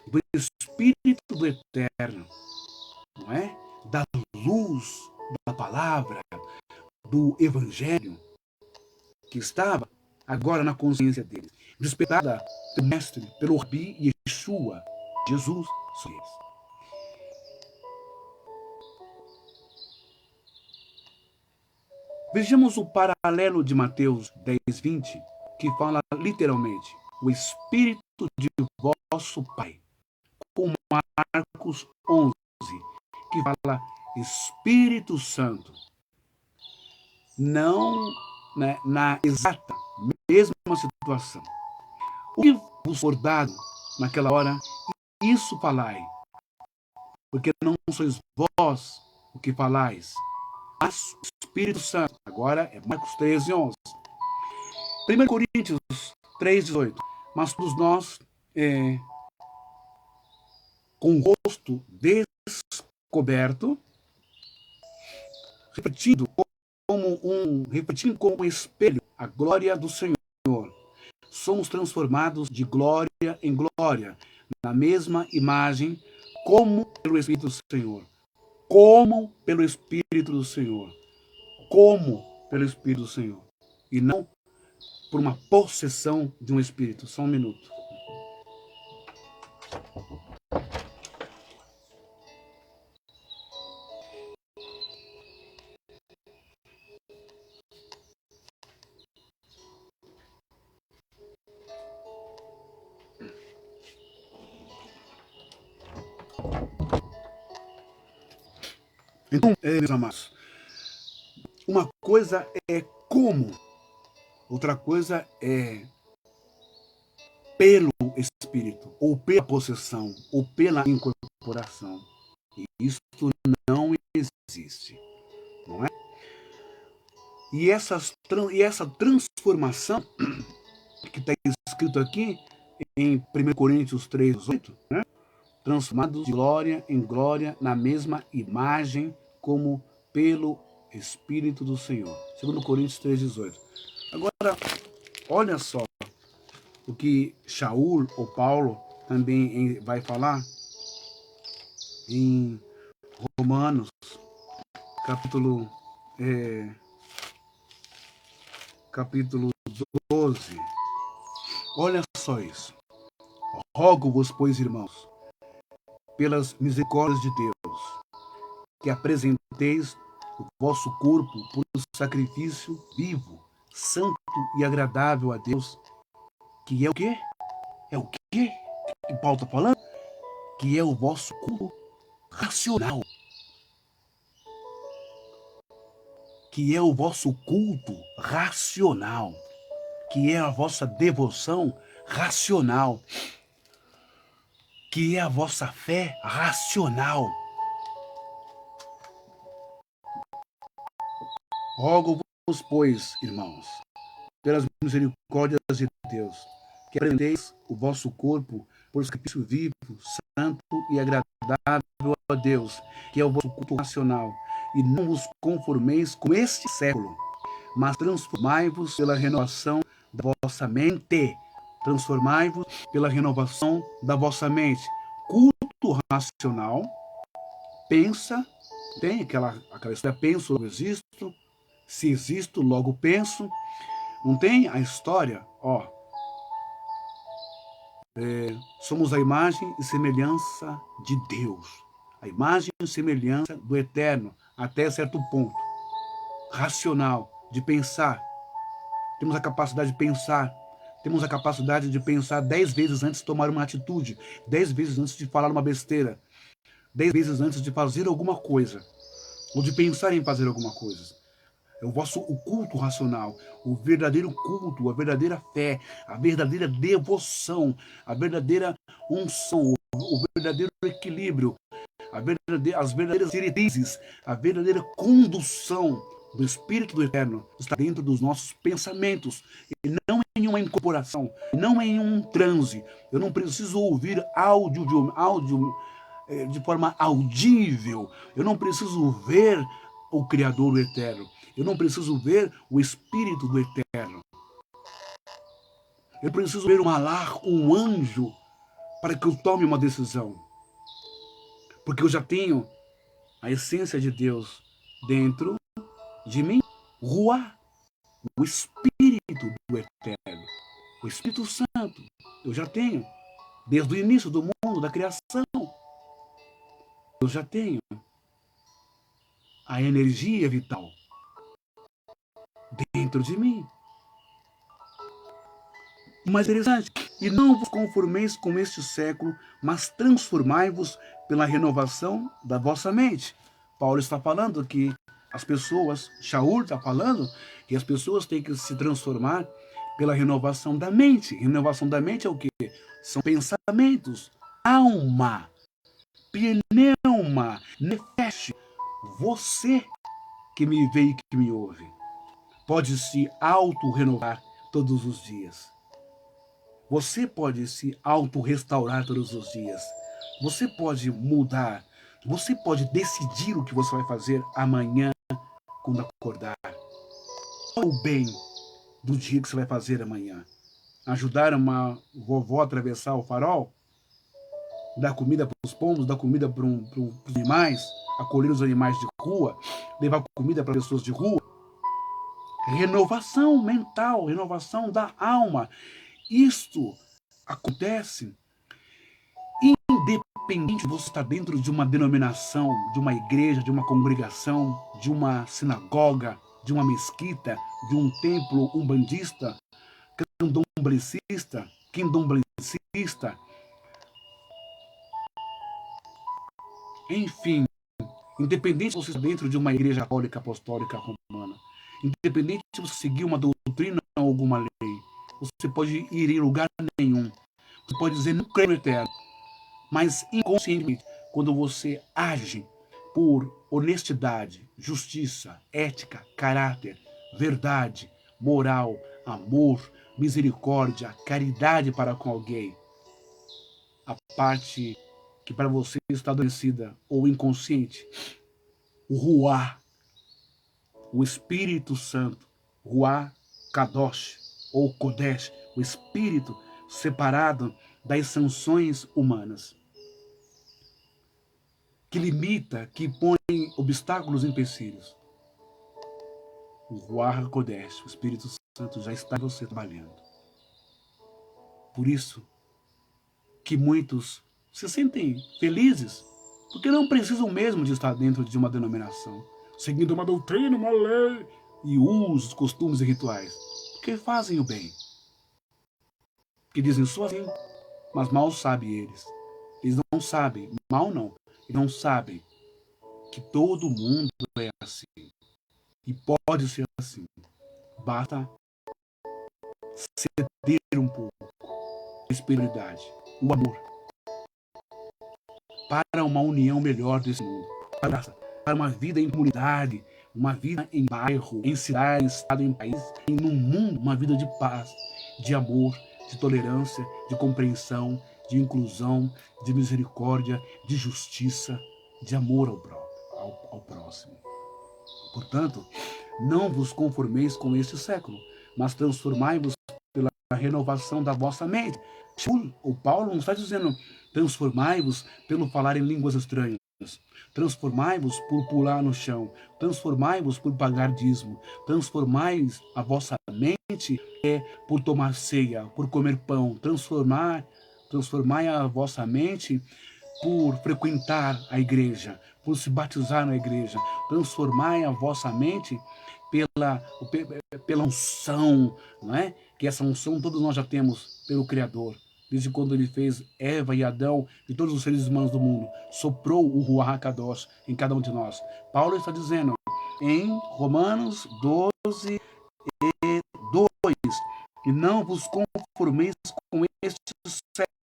Speaker 1: do Espírito do Eterno, não é? Da luz da palavra, do Evangelho, que estava agora na consciência deles, despertada pelo Mestre, pelo Rabi Yeshua, Jesus. Vejamos o paralelo de Mateus 10, 20, que fala literalmente, o Espírito de vosso Pai, com Marcos 11, que fala Espírito Santo. Não, né, na exata mesma situação. O que vos for dado naquela hora, isso falai, porque não sois vós o que falais, mas o Espírito Santo. Agora é Marcos 13, 11. 1 Coríntios 3, 18. Mas todos nós, com o rosto descoberto, refletindo como um espelho a glória do Senhor, somos transformados de glória em glória, na mesma imagem, como pelo Espírito do Senhor. Como pelo Espírito do Senhor. Como pelo Espírito do Senhor. E não por uma possessão de um Espírito. Só um minuto. Então, meus amados, uma coisa é como, outra coisa é pelo Espírito, ou pela possessão, ou pela incorporação. E isso não existe, não é? E essa transformação que está escrito aqui em 1 Coríntios 3, 8, né? Transformados de glória em glória na mesma imagem como pelo Espírito do Senhor. 2 Coríntios 3,18. Agora, olha só o que Shaul ou Paulo também vai falar em Romanos, capítulo 12. Olha só só isso. Rogo-vos, pois, irmãos, pelas misericórdias de Deus, que apresenteis o vosso corpo por um sacrifício vivo, santo e agradável a Deus, que é o quê? É o quê que Paulo está falando? Que é o vosso culto racional. Que é o vosso culto racional. Que é a vossa devoção racional. Que é a vossa fé racional. Rogo-vos, pois, irmãos, pelas misericórdias de Deus, que apresenteis o vosso corpo por sacrifício vivo, santo e agradável a Deus, que é o vosso culto racional, e não vos conformeis com este século, mas transformai-vos pela renovação da vossa mente. Transformai-vos pela renovação da vossa mente. Culto racional, pensa, tem aquela história, penso, logo existo, se existo, logo penso. Não tem a história? Somos a imagem e semelhança de Deus. A imagem e semelhança do Eterno, até certo ponto. Racional, de pensar. Temos a capacidade de pensar. Temos a capacidade de pensar 10 vezes antes de tomar uma atitude. 10 vezes antes de falar uma besteira. 10 vezes antes de fazer alguma coisa. Ou de pensar em fazer alguma coisa. É o culto racional, o verdadeiro culto, a verdadeira fé, a verdadeira devoção, a verdadeira unção, o verdadeiro equilíbrio, as verdadeiras diretrizes, a verdadeira condução do Espírito do Eterno está dentro dos nossos pensamentos, e não em uma incorporação, não em um transe. Eu não preciso ouvir áudio de forma audível, eu não preciso ver o Criador, o Eterno. Eu não preciso ver o Espírito do Eterno. Eu preciso ver um malar, um anjo, para que eu tome uma decisão. Porque eu já tenho a essência de Deus dentro de mim. Ruá, o Espírito do Eterno. O Espírito Santo. Eu já tenho. Desde o início do mundo, da criação. Eu já tenho a energia vital dentro de mim. O mais interessante, e não vos conformeis com este século, mas transformai-vos pela renovação da vossa mente. Paulo está falando que as pessoas, Shaul está falando que as pessoas têm que se transformar pela renovação da mente. Renovação da mente é o quê? São pensamentos, alma, pneuma, nefesh. Você que me vê e que me ouve, pode se auto-renovar todos os dias. Você pode se auto-restaurar todos os dias. Você pode mudar. Você pode decidir o que você vai fazer amanhã quando acordar. Qual o bem do dia que você vai fazer amanhã? Ajudar uma vovó a atravessar o farol? Dar comida para os pombos? Dar comida para os animais? Acolher os animais de rua? Levar comida para pessoas de rua? Renovação mental, renovação da alma. Isto acontece independente de você estar dentro de uma denominação, de uma igreja, de uma congregação, de uma sinagoga, de uma mesquita, de um templo umbandista, quindomblessista, enfim, independente de você estar dentro de uma igreja católica, apostólica, romana, independente de você seguir uma doutrina ou alguma lei, você pode ir em lugar nenhum. Você pode dizer, não creio no eterno. Mas inconscientemente, quando você age por honestidade, justiça, ética, caráter, verdade, moral, amor, misericórdia, caridade para com alguém, a parte que para você está adormecida ou inconsciente, o Ruá, o Espírito Santo, Ruá Kadosh ou Kodesh, o Espírito separado das sanções humanas, que limita, que põe obstáculos e empecilhos. O Ruach Kodesh, o Espírito Santo, já está em você trabalhando. Por isso que muitos se sentem felizes, porque não precisam mesmo de estar dentro de uma denominação, seguindo uma doutrina, uma lei, e usos, costumes e rituais, porque fazem o bem. Que dizem, sou assim, mas mal sabem eles. Eles não sabem, mal não, eles não sabem que todo mundo é assim. E pode ser assim. Basta ceder um pouco a espiritualidade, o amor, para uma união melhor desse mundo. Para uma vida em comunidade, uma vida em bairro, em cidade, em estado, em país, e no mundo, uma vida de paz, de amor, de tolerância, de compreensão, de inclusão, de misericórdia, de justiça, de amor ao próximo. Portanto, não vos conformeis com este século, mas transformai-vos pela renovação da vossa mente. O Paulo não está dizendo transformai-vos pelo falar em línguas estranhas, transformai-vos por pular no chão, transformai-vos por pagar dízimo, transformai a vossa mente por tomar ceia, por comer pão, transformai a vossa mente por frequentar a igreja, por se batizar na igreja. Transformai a vossa mente pela unção, não é? Que essa unção todos nós já temos pelo Criador. Desde quando ele fez Eva e Adão e todos os seres humanos do mundo, soprou o Ruach HaKadosh em cada um de nós. Paulo está dizendo em Romanos 12 e 2, e não vos conformeis com este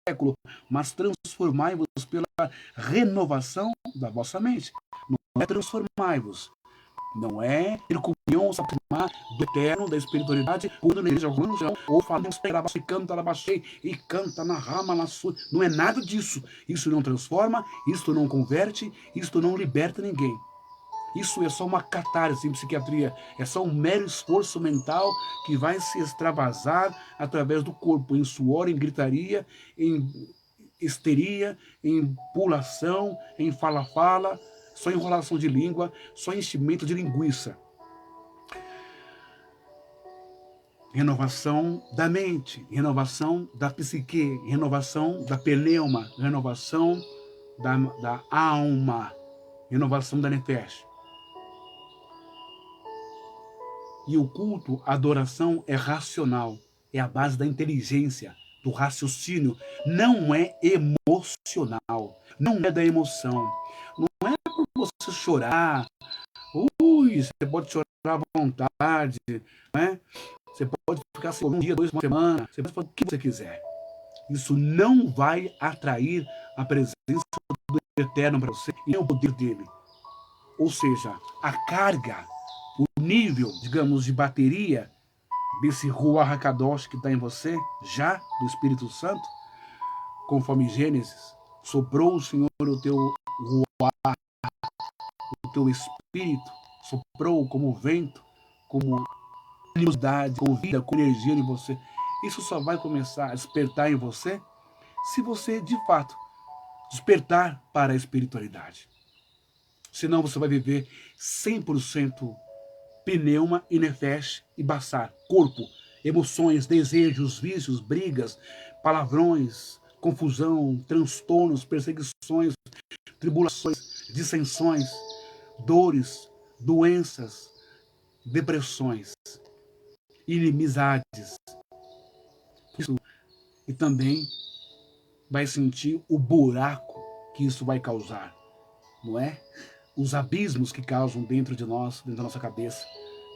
Speaker 1: século, mas transformai-vos pela renovação da vossa mente. Não é transformai-vos, não é ter comunhão, se aproximar do eterno, da espiritualidade, quando na igreja ou falando e canta, e canta na rama, na sua. Não é nada disso. Isso não transforma, isso não converte, isso não liberta ninguém. Isso é só uma catarse em psiquiatria, é só um mero esforço mental que vai se extravasar através do corpo, em suor, em gritaria, em histeria, em pulação, em fala-fala, só enrolação de língua, só enchimento de linguiça. Renovação da mente, renovação da psique, renovação da pneuma, renovação da alma, renovação da nefesh. E o culto, a adoração é racional, é a base da inteligência, do raciocínio, não é emocional, não é da emoção, não é por você chorar, você pode chorar à vontade, né? Você pode ficar assim, um dia, 2, uma semana, você pode fazer o que você quiser. Isso não vai atrair a presença do Eterno para você e nem o poder dele. Ou seja, a carga, o nível, digamos, de bateria desse Ruach HaKadosh que está em você, já do Espírito Santo, conforme Gênesis, soprou o Senhor o teu Ruach, o teu Espírito, soprou como vento, como animosidade, com vida, com energia em você. Isso só vai começar a despertar em você se você, de fato, despertar para a espiritualidade. Senão você vai viver 100% pneuma e nefesh e baçar, corpo, emoções, desejos, vícios, brigas, palavrões, confusão, transtornos, perseguições, tribulações, dissensões, dores, doenças, depressões, inimizades. Isso, e também vai sentir o buraco que isso vai causar, não é? Os abismos que causam dentro de nós, dentro da nossa cabeça,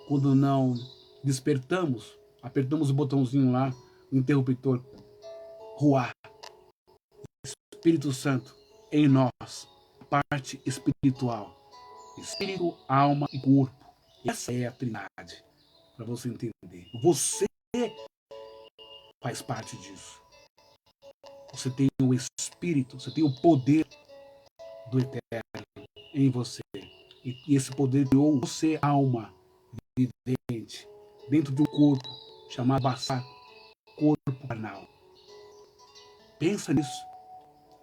Speaker 1: quando não despertamos, apertamos o botãozinho lá, o interruptor, Ruach, Espírito Santo em nós, parte espiritual, espírito, alma e corpo. Essa é a trindade, para você entender. Você faz parte disso. Você tem o Espírito, você tem o poder do Eterno em você. E esse poder criou você, alma vivente, dentro de um corpo chamado Bassar, corpo carnal. Pensa nisso.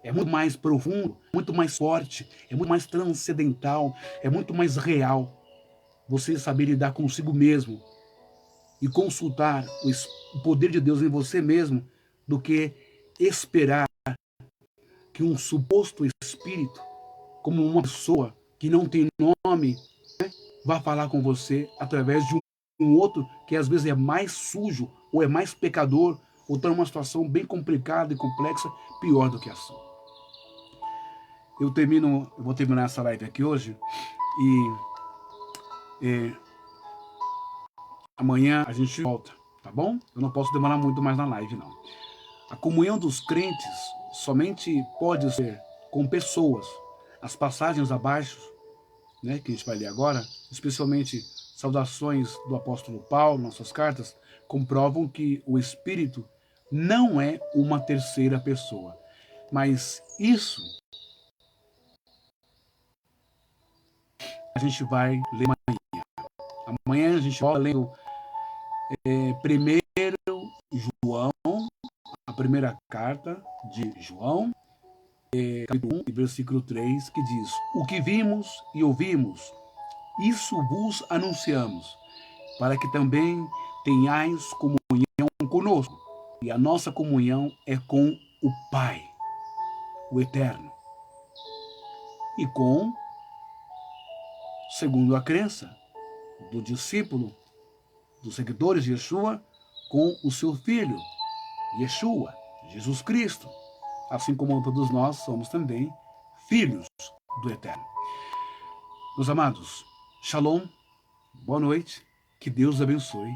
Speaker 1: É muito mais profundo, muito mais forte, é muito mais transcendental, é muito mais real. Você saber lidar consigo mesmo e consultar o poder de Deus em você mesmo do que esperar que um suposto espírito, como uma pessoa que não tem nome, né, vá falar com você através de um outro que às vezes é mais sujo, ou é mais pecador, ou está numa situação bem complicada e complexa, pior do que a sua. Eu vou terminar essa live aqui hoje, e amanhã a gente volta, tá bom? Eu não posso demorar muito mais na live, não. A comunhão dos crentes somente pode ser com pessoas. As passagens abaixo, né, que a gente vai ler agora, especialmente saudações do apóstolo Paulo, nossas cartas, comprovam que o Espírito não é uma terceira pessoa. Mas isso a gente vai ler amanhã. Amanhã a gente volta lendo primeiro João, a primeira carta de João, capítulo 1, versículo 3, que diz: o que vimos e ouvimos, isso vos anunciamos, para que também tenhais comunhão conosco. E a nossa comunhão é com o Pai, o Eterno. E com, segundo a crença do discípulo, dos seguidores de Yeshua, com o seu Filho, Yeshua, Jesus Cristo. Assim como todos nós somos também filhos do Eterno. Meus amados, Shalom, boa noite, que Deus abençoe,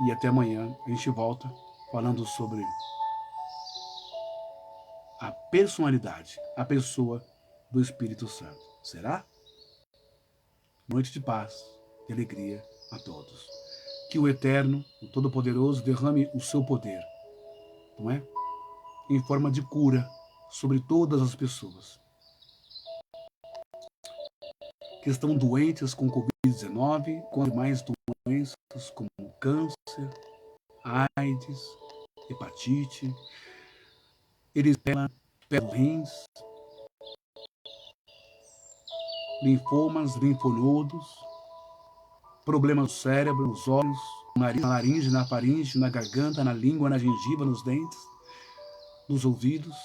Speaker 1: e até amanhã a gente volta falando sobre a personalidade, a pessoa do Espírito Santo. Será? Noite de paz e alegria a todos. Que o Eterno, o Todo-Poderoso, derrame o seu poder, não é? Em forma de cura sobre todas as pessoas que estão doentes com Covid-19, com demais doenças como câncer, AIDS, hepatite, erisipela, rins, linfomas, linfonodos, problemas no cérebro, nos olhos, no nariz, na laringe, na faringe, na garganta, na língua, na gengiva, nos dentes, nos ouvidos,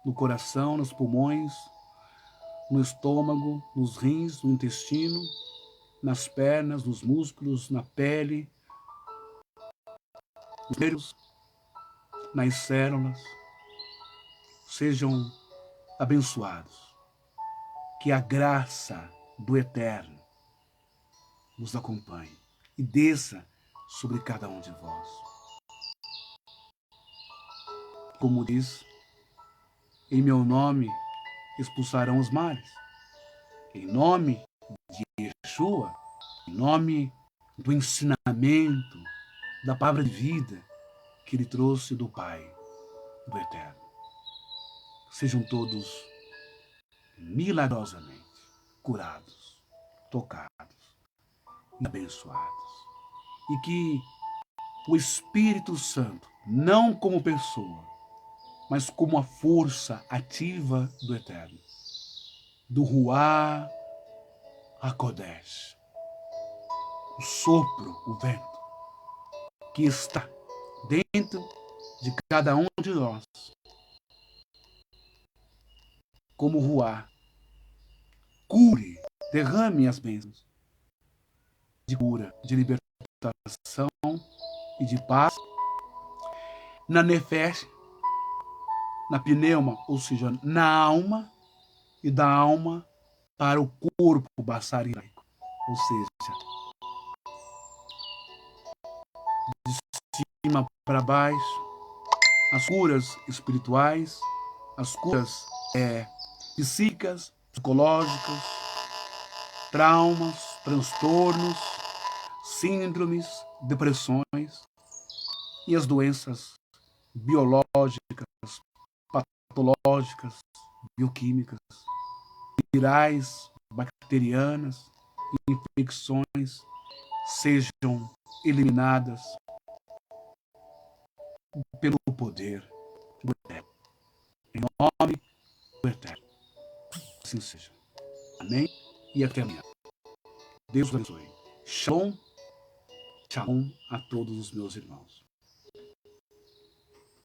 Speaker 1: no coração, nos pulmões, no estômago, nos rins, no intestino, nas pernas, nos músculos, na pele, nos nervos, nas células. Sejam abençoados. Que a graça do Eterno nos acompanhe e desça sobre cada um de vós. Como diz, em meu nome expulsarão os males. Em nome de Yeshua, em nome do ensinamento, da palavra de vida que ele trouxe do Pai, do Eterno. Sejam todos milagrosamente curados, tocados e abençoados. E que o Espírito Santo, não como pessoa, mas como a força ativa do Eterno, do Ruach HaKodesh, o sopro, o vento, que está dentro de cada um de nós, como Ruach, cure, derrame as bênçãos de cura, de libertação e de paz na nefesh, na pneuma, ou seja, na alma, e da alma para o corpo bassariaico, ou seja, de cima para baixo, as curas espirituais, as curas psíquicas, psicológicas, traumas, transtornos, síndromes, depressões e as doenças biológicas, patológicas, bioquímicas, virais, bacterianas, infecções sejam eliminadas pelo poder do Eterno. Em nome do Eterno. Assim seja. Amém? E até amanhã. Deus abençoe. Shalom, shalom a todos os meus irmãos.